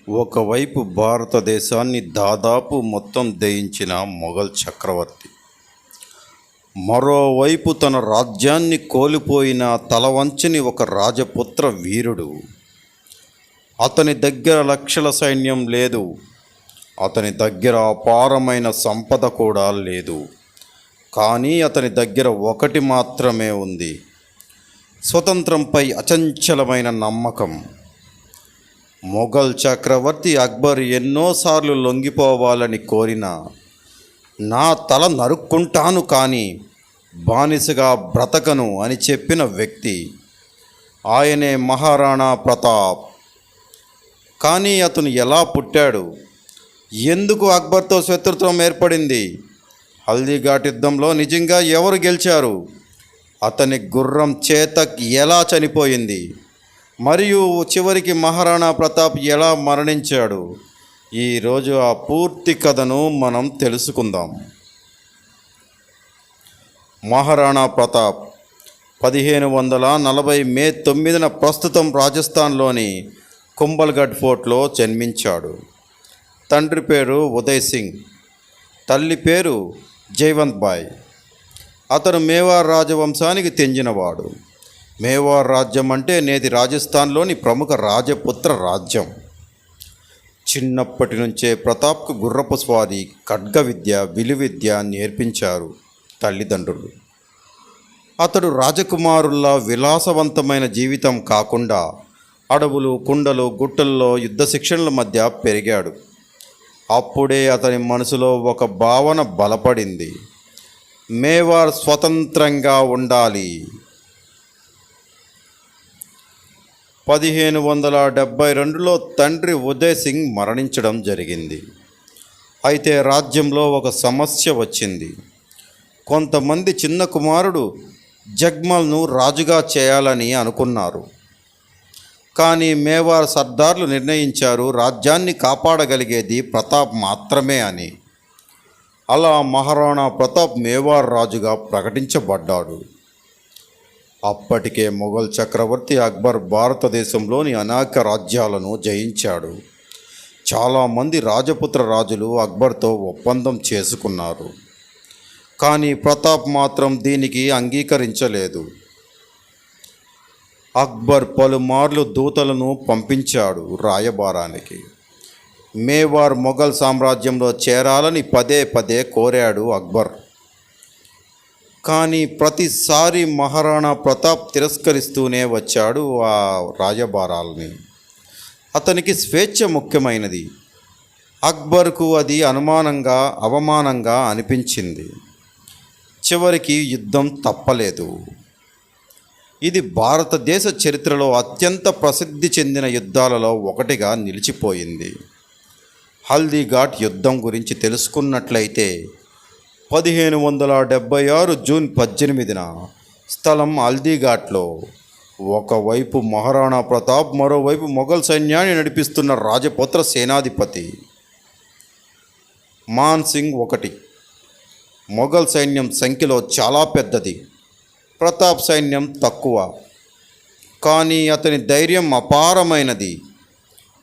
ఒకవైపు భారతదేశాన్ని దాదాపు మొత్తం జయించిన మొఘల్ చక్రవర్తి, మరోవైపు తన రాజ్యాన్ని కోల్పోయిన తలవంచని ఒక రాజపుత్ర వీరుడు. అతని దగ్గర లక్షల సైన్యం లేదు, అతని దగ్గర అపారమైన సంపద కూడా లేదు. కానీ అతని దగ్గర ఒకటి మాత్రమే ఉంది: స్వతంత్రంపై అచంచలమైన నమ్మకం. మొఘల్ చక్రవర్తి అక్బర్ ఎన్నోసార్లు లొంగిపోవాలని కోరినా, నా తల నరుక్కుంటాను కానీ బానిసగా బ్రతకను అని చెప్పిన వ్యక్తి ఆయనే మహారాణా ప్రతాప్. కానీ అతను ఎలా పుట్టాడు? ఎందుకు అక్బర్తో శత్రుత్వం ఏర్పడింది? హల్దీఘాట్ యుద్ధంలో నిజంగా ఎవరు గెలిచారు? అతని గుర్రం చేతక్ ఎలా చనిపోయింది? మరియు చివరికి మహారాణా ప్రతాప్ ఎలా మరణించాడు? ఈరోజు ఆ పూర్తి కథను మనం తెలుసుకుందాం. మహారాణా ప్రతాప్ 1540 మే 9న ప్రస్తుతం రాజస్థాన్లోని కుంభల్గఢ్ ఫోర్ట్లో జన్మించాడు. తండ్రి పేరు ఉదయ్ సింగ్, తల్లి పేరు జైవంత్ బాయ్. అతను మేవార్ రాజవంశానికి చెందినవాడు. మేవార్ రాజ్యం అంటే నేటి రాజస్థాన్లోని ప్రముఖ రాజపుత్ర రాజ్యం. చిన్నప్పటి నుంచే ప్రతాప్కు గుర్రపు స్వారీ, ఖడ్గ విద్య, విలువిద్య నేర్పించారు తల్లిదండ్రులు. అతడు రాజకుమారుల్లా విలాసవంతమైన జీవితం కాకుండా అడవులు, కుండలు, గుట్టల్లో యుద్ధ శిక్షణల మధ్య పెరిగాడు. అప్పుడే అతని మనసులో ఒక భావన బలపడింది: మేవార్ స్వతంత్రంగా ఉండాలి. 1572లో తండ్రి ఉదయ్ సింగ్ మరణించడం జరిగింది. అయితే రాజ్యంలో ఒక సమస్య వచ్చింది. కొంతమంది చిన్న కుమారుడు జగ్మల్ను రాజుగా చేయాలని అనుకున్నారు. కానీ మేవార్ సర్దార్లు నిర్ణయించారు రాజ్యాన్ని కాపాడగలిగేది ప్రతాప్ మాత్రమే అని. అలా మహారాణా ప్రతాప్ మేవార్ రాజుగా ప్రకటించబడ్డాడు. అప్పటికే మొఘల్ చక్రవర్తి అక్బర్ భారతదేశంలోని అనేక రాజ్యాలను జయించాడు. చాలామంది రాజపుత్ర రాజులు అక్బర్తో ఒప్పందం చేసుకున్నారు. కానీ ప్రతాప్ మాత్రం దీనికి అంగీకరించలేదు. అక్బర్ పలుమార్లు దూతలను పంపించాడు రాయబారానికి. మేవార్ మొఘల్ సామ్రాజ్యంలో చేరాలని పదే పదే కోరాడు అక్బర్. కానీ ప్రతిసారి మహారాణా ప్రతాప్ తిరస్కరిస్తూనే వచ్చాడు ఆ రాయబారాలని. అతనికి స్వేచ్ఛ ముఖ్యమైనది. అక్బర్కు అది అవమానంగా అనిపించింది. చివరికి యుద్ధం తప్పలేదు. ఇది భారతదేశ చరిత్రలో అత్యంత ప్రసిద్ధి చెందిన యుద్ధాలలో ఒకటిగా నిలిచిపోయింది. హల్దీఘాట్ యుద్ధం గురించి తెలుసుకున్నట్లయితే 1576 జూన్ 18న స్థలం హల్దీఘాట్లో ఒకవైపు మహారాణా ప్రతాప్, మరోవైపు మొఘల్ సైన్యాన్ని నడిపిస్తున్న రాజపుత్ర సేనాధిపతి మాన్ సింగ్ 1. మొఘల్ సైన్యం సంఖ్యలో చాలా పెద్దది, ప్రతాప్ సైన్యం తక్కువ. కానీ అతని ధైర్యం అపారమైనది.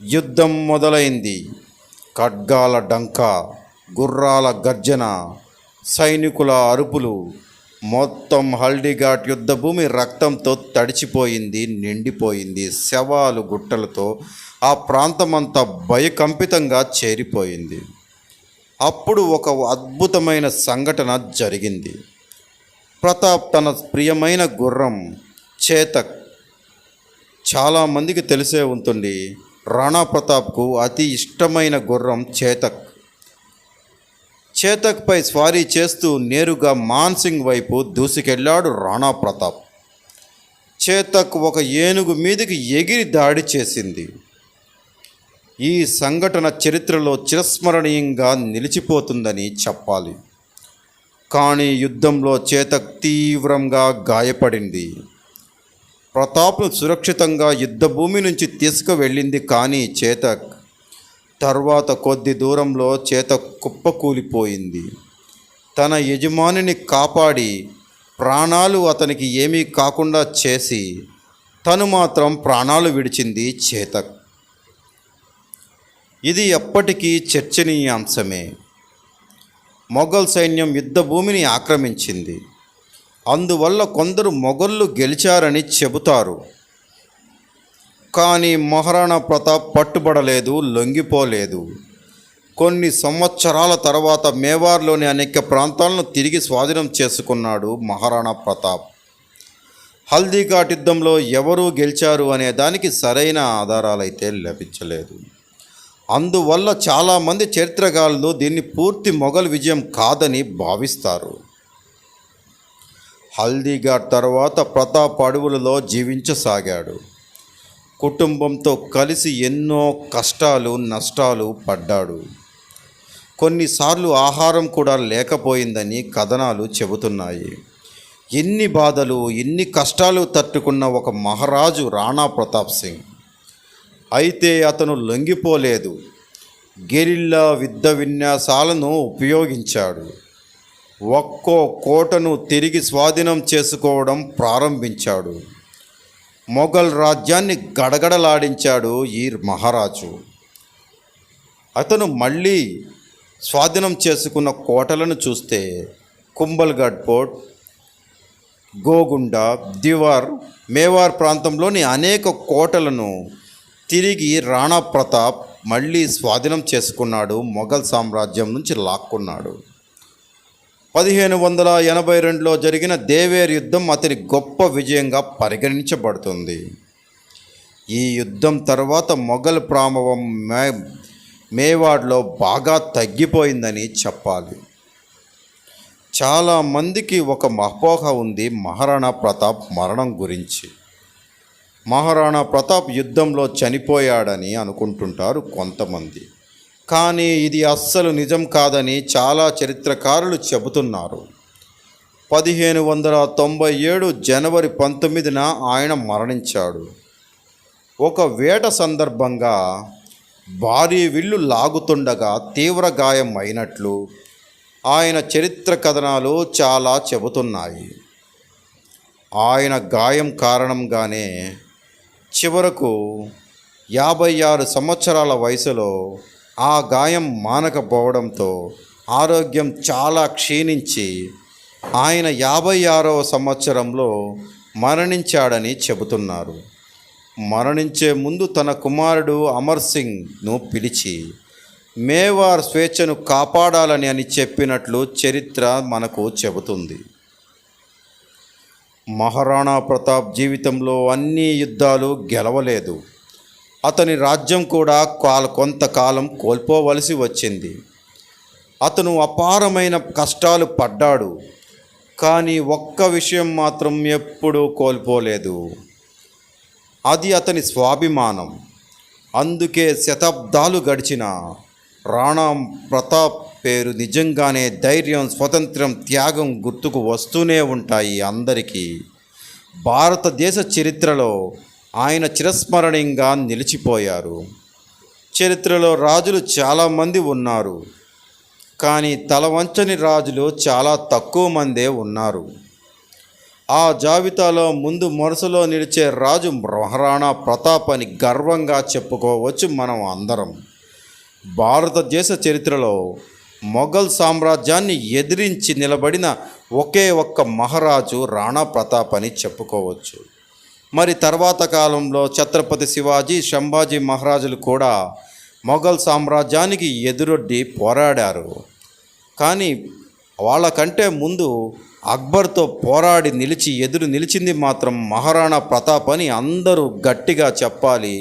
యుద్ధం మొదలైంది. ఖడ్గాల డంకా, గుర్రాల గర్జన, సైనికుల అరుపులు. మొత్తం హల్దీఘాట్ యుద్ధభూమి రక్తంతో తడిచిపోయింది, నిండిపోయింది. శవాలు, గుట్టలతో ఆ ప్రాంతమంతా భయకంపితంగా చేరిపోయింది. అప్పుడు ఒక అద్భుతమైన సంఘటన జరిగింది. ప్రతాప్ తన ప్రియమైన గుర్రం చేతక్, చాలామందికి తెలిసే ఉంటుంది, రాణా ప్రతాప్కు అతి ఇష్టమైన గుర్రం చేతక్పై స్వారీ చేస్తూ నేరుగా మాన్ సింగ్ వైపు దూసుకెళ్లాడు రాణా ప్రతాప్. చేతక్ ఒక ఏనుగు మీదకి ఎగిరి దాడి చేసింది. ఈ సంఘటన చరిత్రలో చిరస్మరణీయంగా నిలిచిపోతుందని చెప్పాలి. కానీ యుద్ధంలో చేతక్ తీవ్రంగా గాయపడింది. ప్రతాప్ను సురక్షితంగా యుద్ధభూమి నుంచి తీసుకువెళ్ళింది. కానీ చేతక్ తర్వాత కొద్ది దూరంలో చేతక్ కుప్పకూలిపోయింది. తన యజమానిని కాపాడి ప్రాణాలు అతనికి ఏమీ కాకుండా చేసి తను మాత్రం ప్రాణాలు విడిచింది చేతక్. ఇది ఎప్పటికీ చర్చనీయాంశమే. మొఘల్ సైన్యం యుద్ధభూమిని ఆక్రమించింది. అందువల్ల కొందరు మొఘళ్ళు గెలిచారని చెబుతారు. కానీ మహారాణా ప్రతాప్ పట్టుబడలేదు, లొంగిపోలేదు. కొన్ని సంవత్సరాల తర్వాత మేవార్లోని అనేక ప్రాంతాలను తిరిగి స్వాధీనం చేసుకున్నాడు మహారాణా ప్రతాప్. హల్దీఘాట్ యుద్ధంలో ఎవరు గెలిచారు అనే దానికి సరైన ఆధారాలైతే లభించలేదు. అందువల్ల చాలామంది చరిత్రకారులు దీన్ని పూర్తి మొఘల్ విజయం కాదని భావిస్తారు. హల్దీఘాట్ తర్వాత ప్రతాప్ అడవులలో జీవించసాగాడు. కుటుంబంతో కలిసి ఎన్నో కష్టాలు నష్టాలు పడ్డాడు. కొన్నిసార్లు ఆహారం కూడా లేకపోయిందని కథనాలు చెబుతున్నాయి. ఎన్ని బాధలు ఎన్ని కష్టాలు తట్టుకున్న ఒక మహారాజు రాణా ప్రతాప్ సింగ్. అయితే అతను లొంగిపోలేదు. గెరిల్లా యుద్ధ విన్యాసాలను ఉపయోగించాడు. ఒక్కో కోటను తిరిగి స్వాధీనం చేసుకోవడం ప్రారంభించాడు. మొఘల్ రాజ్యాన్ని గడగడలాడించాడు ఈ మహారాజు. అతను మళ్ళీ స్వాధీనం చేసుకున్న కోటలను చూస్తే కుంభల్గఢ్ ఫోర్ట్, గోగుండా, దివార్, మేవార్ ప్రాంతంలోని అనేక కోటలను తిరిగి రాణా ప్రతాప్ మళ్ళీ స్వాధీనం చేసుకున్నాడు. మొఘల్ సామ్రాజ్యం నుంచి లాక్కున్నాడు. 1582లో జరిగిన దేవేర్ యుద్ధం అతని గొప్ప విజయంగా పరిగణించబడుతుంది. ఈ యుద్ధం తర్వాత మొఘల్ ప్రభావం మేవాడ్లో బాగా తగ్గిపోయిందని చెప్పాలి. చాలామందికి ఒక అపోహ ఉంది మహారాణా ప్రతాప్ మరణం గురించి. మహారాణా ప్రతాప్ యుద్ధంలో చనిపోయాడని అనుకుంటుంటారు కొంతమంది. కానీ ఇది అస్సలు నిజం కాదని చాలా చరిత్రకారులు చెబుతున్నారు. 1597 జనవరి 19న ఆయన మరణించాడు. ఒక వేట సందర్భంగా భారీ విల్లు లాగుతుండగా తీవ్ర గాయం అయినట్లు ఆయన చరిత్ర కథనాలు చాలా చెబుతున్నాయి. ఆయన గాయం కారణంగానే చివరకు 56 సంవత్సరాల వయసులో ఆ గాయం మానకపోవడంతో ఆరోగ్యం చాలా క్షీణించి ఆయన 56వ సంవత్సరంలో మరణించాడని చెబుతున్నారు. మరణించే ముందు తన కుమారుడు అమర్ సింగ్ను పిలిచి మేవార్ స్వేచ్ఛను కాపాడాలని అని చెప్పినట్లు చరిత్ర మనకు చెబుతుంది. మహారాణా ప్రతాప్ జీవితంలో అన్ని యుద్ధాలు గెలవలేదు. అతని రాజ్యం కూడా కొంతకాలం కోల్పోవలసి వచ్చింది. అతను అపారమైన కష్టాలు పడ్డాడు. కానీ ఒక్క విషయం మాత్రం ఎప్పుడూ కోల్పోలేదు. అది అతని స్వాభిమానం. అందుకే శతాబ్దాలు గడిచిన రాణా ప్రతాప్ పేరు నిజంగానే ధైర్యం, స్వతంత్రం, త్యాగం గుర్తుకు వస్తూనే ఉంటాయి అందరికీ. భారతదేశ చరిత్రలో ఆయన చిరస్మరణీయంగా నిలిచిపోయారు. చరిత్రలో రాజులు చాలామంది ఉన్నారు. కానీ తలవంచని రాజులు చాలా తక్కువ మందే ఉన్నారు. ఆ జాబితాలో ముందు వరుసలో నిలిచే రాజు మహారాణా ప్రతాప్ అని గర్వంగా చెప్పుకోవచ్చు మనం అందరం. భారతదేశ చరిత్రలో మొఘల్ సామ్రాజ్యాన్ని ఎదిరించి నిలబడిన ఒకే ఒక్క మహారాజు రాణా ప్రతాప్ అని చెప్పుకోవచ్చు. మరి తర్వాత కాలంలో ఛత్రపతి శివాజీ, సంభాజీ మహారాజులు కూడా మొఘల్ సామ్రాజ్యానికి ఎదురొడ్డి పోరాడారు. కానీ వాళ్ళకంటే ముందు అక్బర్తో పోరాడి ఎదురు నిలిచింది మాత్రం మహారాణా ప్రతాప్ అని అందరూ గట్టిగా చెప్పాలి.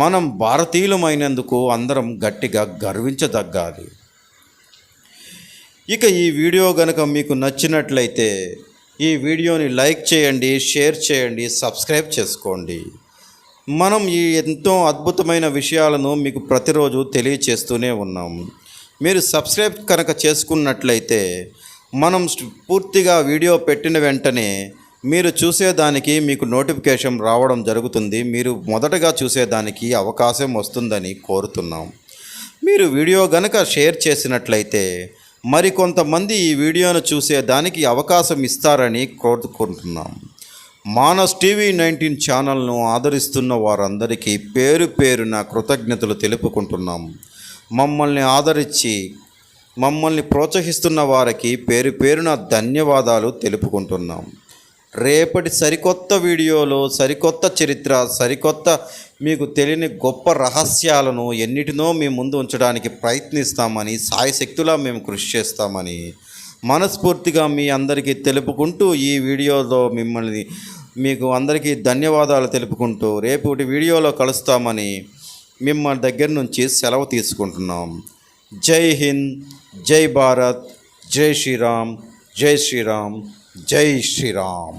మనం భారతీయులమైనందుకు అందరం గట్టిగా గర్వించదగ్గాలి. ఇక ఈ వీడియో గనుక మీకు నచ్చినట్లయితే ఈ వీడియోని లైక్ చేయండి, షేర్ చేయండి, సబ్స్క్రైబ్ చేసుకోండి. మనం ఈ ఎంతో అద్భుతమైన విషయాలను మీకు ప్రతిరోజు తెలియచేస్తూనే ఉన్నాం. మీరు సబ్స్క్రైబ్ కనుక చేసుకున్నట్లయితే మనం పూర్తిగా వీడియో పెట్టిన వెంటనే మీరు చూసేదానికి మీకు నోటిఫికేషన్ రావడం జరుగుతుంది. మీరు మొదటగా చూసేదానికి అవకాశం వస్తుందని కోరుతున్నాం. మీరు వీడియో గనక షేర్ చేసినట్లయితే మరికొంతమంది ఈ వీడియోను చూసేదానికి అవకాశం ఇస్తారని కోరుకుంటున్నాం. మానస్ టీవీ 19 ఛానల్ను ఆదరిస్తున్న వారందరికీ పేరు పేరున కృతజ్ఞతలు తెలుపుకుంటున్నాం. మమ్మల్ని ఆదరించి మమ్మల్ని ప్రోత్సహిస్తున్న వారికి పేరు పేరున ధన్యవాదాలు తెలుపుకుంటున్నాం. రేపటి సరికొత్త వీడియోలో సరికొత్త చరిత్ర, సరికొత్త మీకు తెలియని గొప్ప రహస్యాలను ఎన్నిటినో మీ ముందు ఉంచడానికి ప్రయత్నిస్తామని, సాయశక్తులా మేము కృషి చేస్తామని మనస్ఫూర్తిగా మీ అందరికీ తెలుపుకుంటూ ఈ వీడియోలో మీకు అందరికీ ధన్యవాదాలు తెలుపుకుంటూ రేపటి వీడియోలో కలుస్తామని మిమ్మల్ని దగ్గర నుంచి సెలవు తీసుకుంటున్నాం. జై హింద్, జై భారత్, జై శ్రీరామ్, జై శ్రీరామ్, జై శ్రీరామ్.